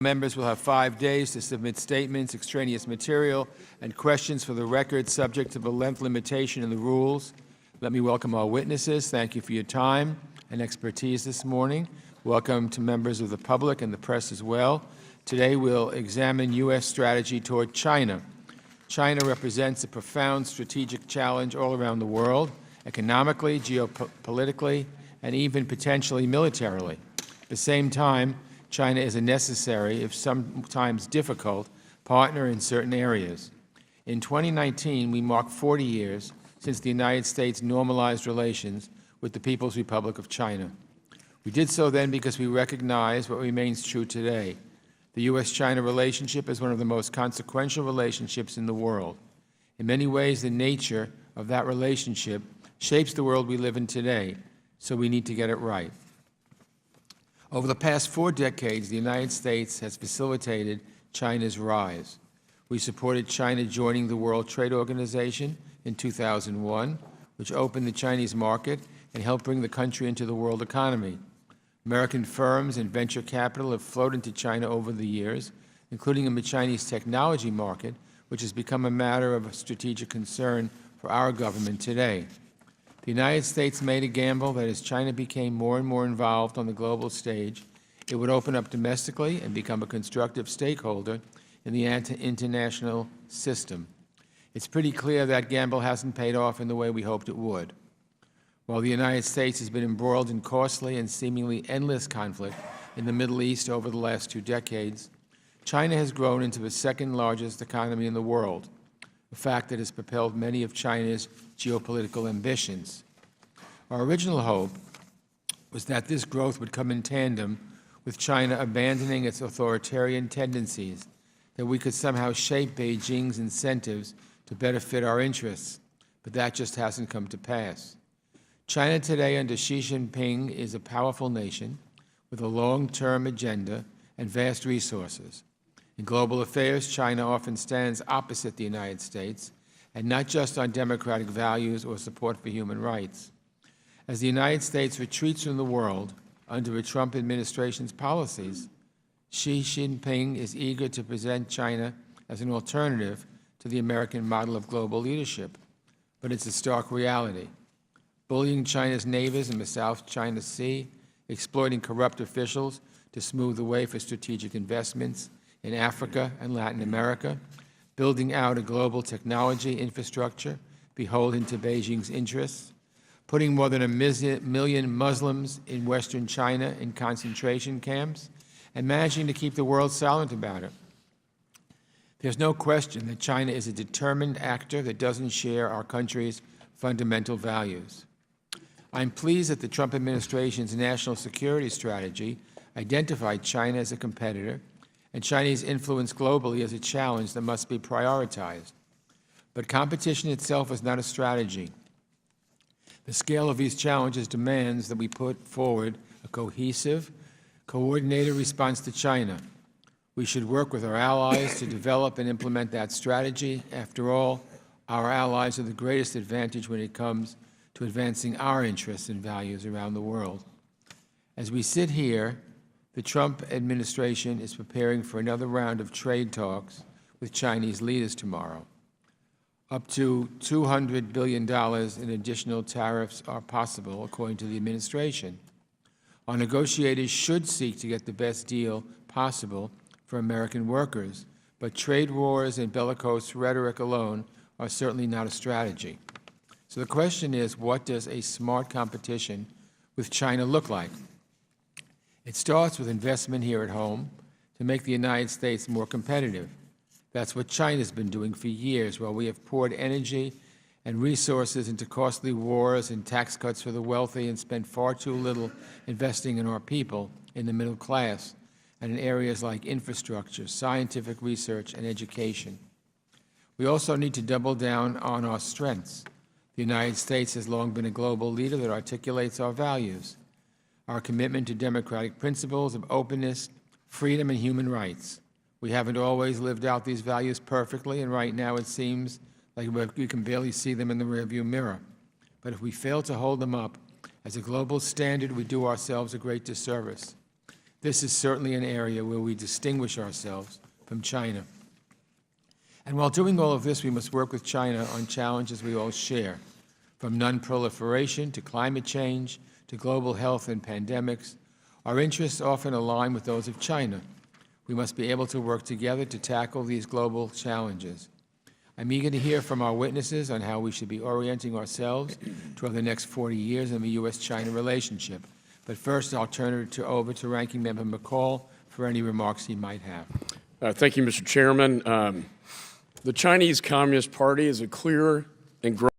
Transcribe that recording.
Members will have 5 days to submit statements, extraneous material, and questions for the record, subject to the length limitation in the rules. Let me welcome our witnesses. Thank you for your time and expertise this morning. Welcome to members of the public and the press as well. Today we'll examine U.S. strategy toward China. China represents a profound strategic challenge all around the world, economically, geopolitically, and even potentially militarily. At the same time, China is a necessary, if sometimes difficult, partner in certain areas. In 2019, we marked 40 years since the United States normalized relations with the People's Republic of China. We did so then because we recognized what remains true today. The U.S.-China relationship is one of the most consequential relationships in the world. In many ways, the nature of that relationship shapes the world we live in today, so we need to get it right. Over the past 4 decades, the United States has facilitated China's rise. We supported China joining the World Trade Organization in 2001, which opened the Chinese market and helped bring the country into the world economy. American firms and venture capital have flowed into China over the years, including in the Chinese technology market, which has become a matter of strategic concern for our government today. The United States made a gamble that as China became more and more involved on the global stage, it would open up domestically and become a constructive stakeholder in the international system. It's pretty clear that gamble hasn't paid off in the way we hoped it would. While the United States has been embroiled in costly and seemingly endless conflict in the Middle East over the last 2 decades, China has grown into the second largest economy in the world, a fact that has propelled many of China's geopolitical ambitions. Our original hope was that this growth would come in tandem with China abandoning its authoritarian tendencies, that we could somehow shape Beijing's incentives to better fit our interests, but that just hasn't come to pass. China today under Xi Jinping is a powerful nation with a long-term agenda and vast resources. In global affairs, China often stands opposite the United States, and not just on democratic values or support for human rights. As the United States retreats from the world under the Trump administration's policies, Xi Jinping is eager to present China as an alternative to the American model of global leadership. But it's a stark reality. Bullying China's neighbors in the South China Sea, exploiting corrupt officials to smooth the way for strategic investments in Africa and Latin America, building out a global technology infrastructure beholden to Beijing's interests, putting more than 1 million Muslims in Western China in concentration camps, and managing to keep the world silent about it. There's no question that China is a determined actor that doesn't share our country's fundamental values. I'm pleased that the Trump administration's national security strategy identified China as a competitor and Chinese influence globally as a challenge that must be prioritized. But competition itself is not a strategy. The scale of these challenges demands that we put forward a cohesive, coordinated response to China. We should work with our allies to develop and implement that strategy. After all, our allies are the greatest advantage when it comes to advancing our interests and values around the world. As we sit here, the Trump administration is preparing for another round of trade talks with Chinese leaders tomorrow. Up to $200 billion in additional tariffs are possible, according to the administration. Our negotiators should seek to get the best deal possible for American workers, but trade wars and bellicose rhetoric alone are certainly not a strategy. So the question is, what does a smart competition with China look like? It starts with investment here at home to make the United States more competitive. That's what China's been doing for years, while we have poured energy and resources into costly wars and tax cuts for the wealthy and spent far too little investing in our people, in the middle class, and in areas like infrastructure, scientific research, and education. We also need to double down on our strengths. The United States has long been a global leader that articulates our values, our commitment to democratic principles of openness, freedom, and human rights. We haven't always lived out these values perfectly, and right now it seems like we can barely see them in the rearview mirror. But if we fail to hold them up as a global standard, we do ourselves a great disservice. This is certainly an area where we distinguish ourselves from China. And while doing all of this, we must work with China on challenges we all share, from non-proliferation to climate change to global health and pandemics. Our interests often align with those of China. We must be able to work together to tackle these global challenges. I'm eager to hear from our witnesses on how we should be orienting ourselves toward the next 40 years in the U.S.-China relationship. But first, I'll turn it over to Ranking Member McCall for any remarks he might have. Thank you, Mr. Chairman. The Chinese Communist Party is a clear and growing